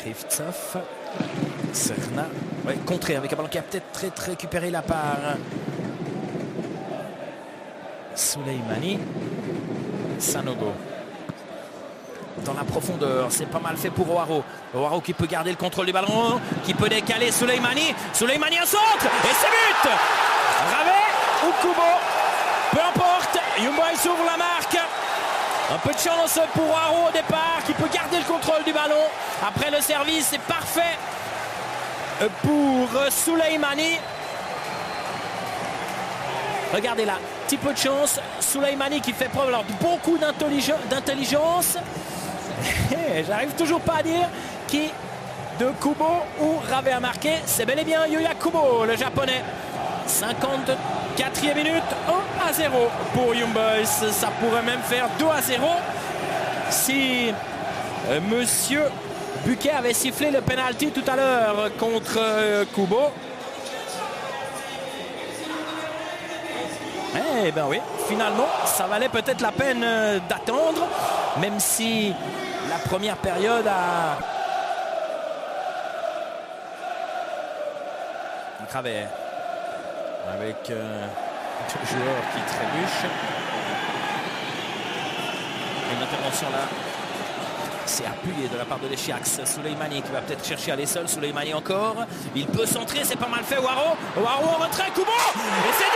Krivtsov. Serna. Ouais, contré avec un ballon qui a peut-être récupéré la part. Souleymani. Sanogo. Dans la profondeur, c'est pas mal fait pour O'Haro. O'Haro qui peut garder le contrôle du ballon, qui peut décaler Souleymani. Souleymani un centre et c'est but. Ravet ou Kubo, peu importe, Young Boys ouvre la marque. Un peu de chance pour O'Haro au départ, qui peut garder le contrôle du ballon. Après le service, c'est parfait pour Souleymani. Regardez là, petit peu de chance. Souleymani qui fait preuve de beaucoup d'intelligence. J'arrive toujours pas à dire qui de Kubo ou Ravet a marqué. C'est bel et bien Yuya Kubo, le japonais. 54e minute, 1-0 pour Young Boys. Ça pourrait même faire 2-0 si Monsieur Buquet avait sifflé le penalty tout à l'heure contre Kubo. Eh ben oui, finalement, ça valait peut-être la peine d'attendre, même si la première période a... Ravet avec deux joueurs qui trébuchent. Une intervention là, c'est appuyé de la part de l'Echiax. Souleymani qui va peut-être chercher à aller seul. Souleymani encore, il peut centrer, c'est pas mal fait. O'Haro en retrait, Kubo, et c'est 2-0.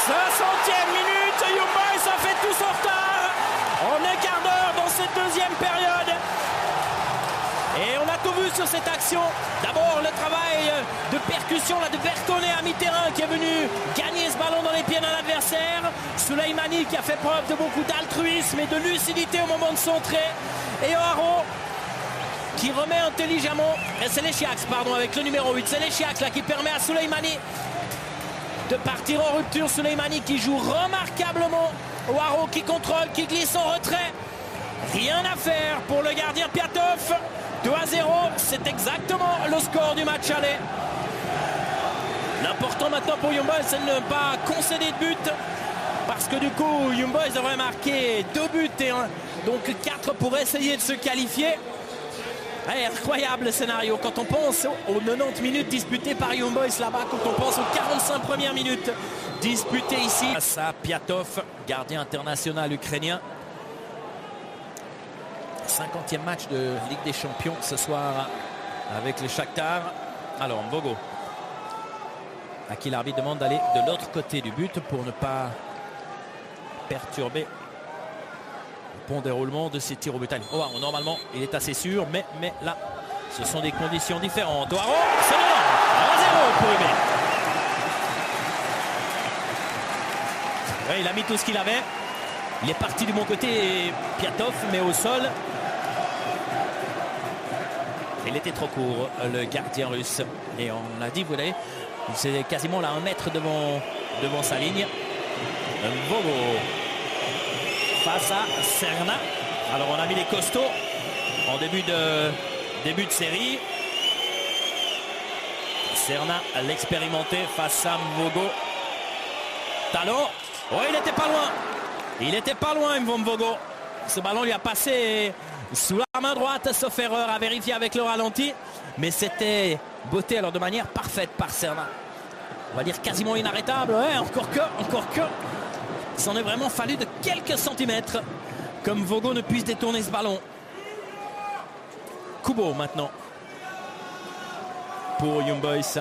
60e minute, Young Boys a fait tous en retard. En un quart d'heure dans cette deuxième période. Et on a tout vu sur cette action. D'abord le travail de percussion là, de Bertonnet à mi-terrain qui est venu gagner ce ballon dans les pieds d'un adversaire. Souleymani qui a fait preuve de beaucoup d'altruisme et de lucidité au moment de centrer. Et O'Haro qui remet intelligemment. Et c'est l'Echiax, pardon, avec le numéro 8. C'est l'Echiax là qui permet à Souleymani de partir en rupture. Souleymani qui joue remarquablement. O'Haro qui contrôle, qui glisse en retrait. Rien à faire pour le gardien Piatov. 2-0, c'est exactement le score du match aller. L'important maintenant pour Young Boys, c'est de ne pas concéder de but. Parce que du coup, Young Boys devrait marquer 2 buts et 1. Donc 4 pour essayer de se qualifier. Incroyable scénario. Quand on pense aux 90 minutes disputées par Young Boys là-bas, quand on pense aux 45 premières minutes disputées ici. Ça, Piatov, gardien international ukrainien. 50e match de Ligue des Champions ce soir avec le Shakhtar. Alors Mvogo, à qui l'arbitre demande d'aller de l'autre côté du but pour ne pas perturber le bon déroulement de ces tirs au but. O'Haro, normalement, il est assez sûr, mais là, ce sont des conditions différentes. O'Haro, c'est dedans. 1-0 pour UB. Ouais, il a mis tout ce qu'il avait. Il est parti du bon côté, Piatov, mais au sol. Il était trop court, le gardien russe. Et on l'a dit, vous voyez, c'est quasiment là 1 mètre devant sa ligne. Mvogo face à Serna. Alors on a mis les costauds en début de série. Serna, l'expérimenté face à Mvogo. Talon. Oh, il n'était pas loin. Il n'était pas loin, Mvogo. Ce ballon lui a passé sous la main droite, sauf erreur à vérifier avec le ralenti. Mais c'était botté alors de manière parfaite par Serna. On va dire quasiment inarrêtable. Ouais, encore que. Il s'en est vraiment fallu de quelques centimètres. Comme Mvogo ne puisse détourner ce ballon. Kubo maintenant. Pour Young Boys.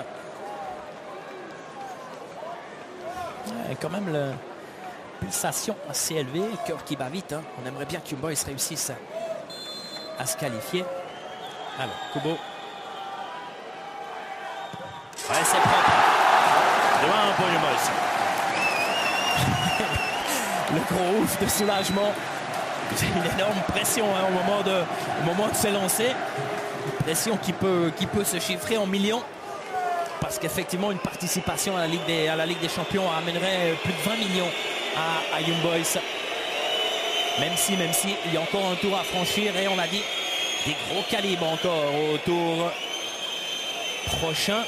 Ouais, quand même le... pulsation assez élevée, cœur qui bat vite. On aimerait bien que Young Boys réussisse à se qualifier. Alors, Kubo. Ouais, c'est propre. 2-1 pour Young Boys. Le gros ouf de soulagement. C'est une énorme pression au moment de se lancer. Une pression qui peut se chiffrer en millions. Parce qu'effectivement, une participation à la Ligue des Champions amènerait plus de 20 millions à Young Boys. Même si il y a encore un tour à franchir. Et on l'a dit, des gros calibres encore au tour prochain.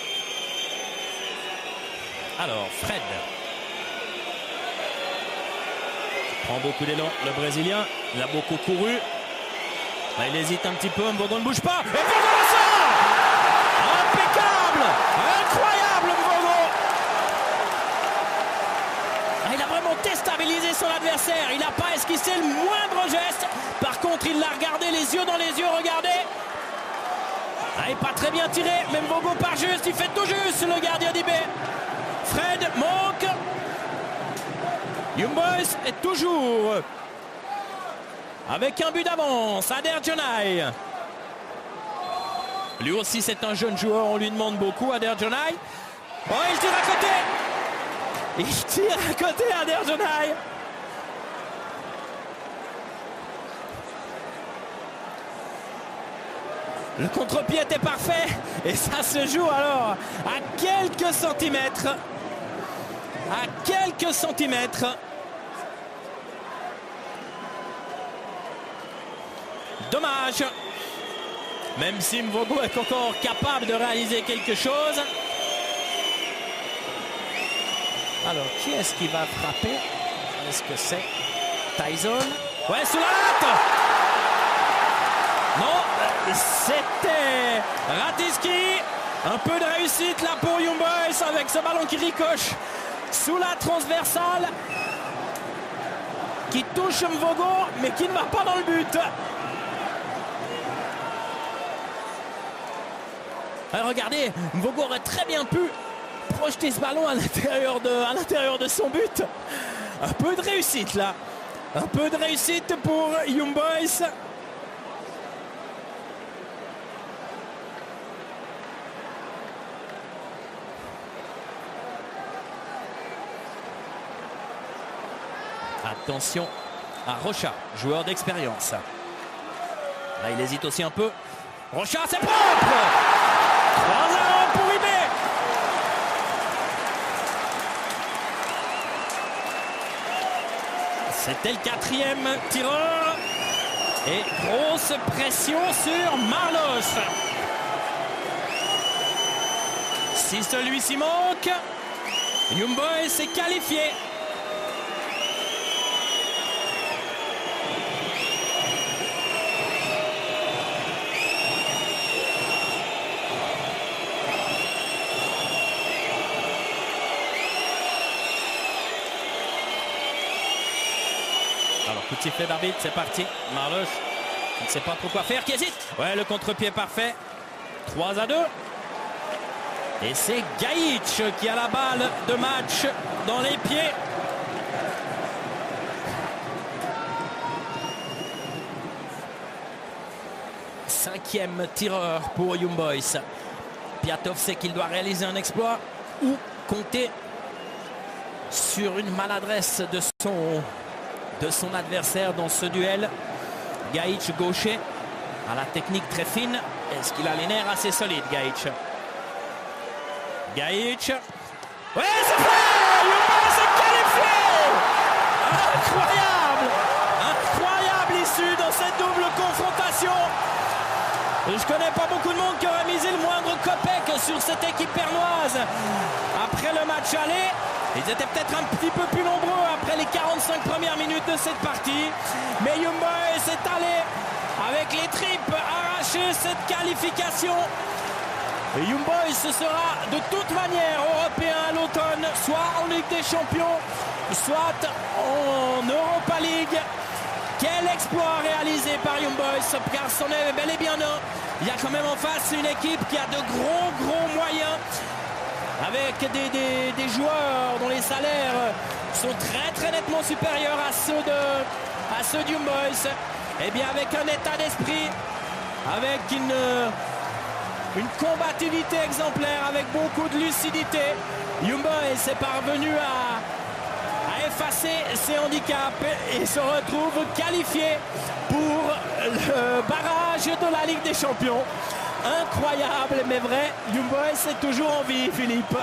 Alors, Fred. Prend beaucoup d'élan, le Brésilien. Il a beaucoup couru. Là, il hésite un petit peu, Mvogo ne bouge pas. Et Mvogo le sort. Impeccable. Incroyable Mvogo. Il a vraiment déstabilisé son adversaire. Il n'a pas esquissé le moindre geste. Par contre, il l'a regardé les yeux dans les yeux. Regardez. Ah, pas très bien tiré. Mais Mvogo part juste. Il fait tout juste le gardien d'IB. Fred manque. Young Boys est toujours avec un but d'avance. Ader Dionay. Lui aussi, c'est un jeune joueur. On lui demande beaucoup. Ader Dionay. Oh, il tire à côté. Il tire à côté, Ader Dionay. Le contre-pied était parfait. Et ça se joue alors à quelques centimètres. À quelques centimètres. Dommage. Même si Mvogo est encore capable de réaliser quelque chose. Alors, qui est-ce qui va frapper? Est-ce que c'est Tyson? Ouais, sous la latte. Non, c'était Ratiski. Un peu de réussite là pour Young Boys avec ce ballon qui ricoche sous la transversale. Qui touche Mvogo, mais qui ne va pas dans le but. Alors regardez, Mvogo aurait très bien pu projeter ce ballon à l'intérieur de son but. Un peu de réussite là. Un peu de réussite pour Young Boys. Attention à Rocha, joueur d'expérience. Là, il hésite aussi un peu. Rocha, c'est propre. 3-1 pour IB. C'était le 4e tireur. Et grosse pression sur Marlos. Si celui-ci manque, Young Boys s'est qualifié. Alors, coup de sifflet d'arbitre, c'est parti. Marlos, il ne sait pas trop quoi faire, qui hésite. Ouais, le contre-pied parfait. 3-2. Et c'est Gaïch qui a la balle de match dans les pieds. Cinquième tireur pour Young Boys. Piatov sait qu'il doit réaliser un exploit ou compter sur une maladresse de son adversaire dans ce duel. Gaïch gaucher à la technique très fine. Est-ce qu'il a les nerfs assez solides, Gaïch? Gaïch. Ouais, c'est fait! Young Boys s'est qualifié! Incroyable! Incroyable issue dans cette double confrontation. Je connais pas beaucoup de monde qui aurait misé le moindre copec sur cette équipe pernoise. Après le match aller, ils étaient peut-être un petit peu plus nombreux après les 45 premières minutes de cette partie. Mais Young Boys est allé avec les tripes arracher cette qualification. Et Young Boys, ce sera de toute manière européen à l'automne, soit en Ligue des Champions, soit en Europa League. Quel exploit réalisé par Young Boys, car c'en est bel et bien un. Il y a quand même en face une équipe qui a de gros moyens, avec des joueurs dont les salaires sont très nettement supérieurs à ceux de Young Boys. Et bien avec un état d'esprit, avec une combativité exemplaire, avec beaucoup de lucidité, Young Boys est parvenu à effacer ses handicaps et se retrouve qualifié pour le barrage de la Ligue des Champions. Incroyable mais vrai, Young Boys est toujours en vie, Philippe.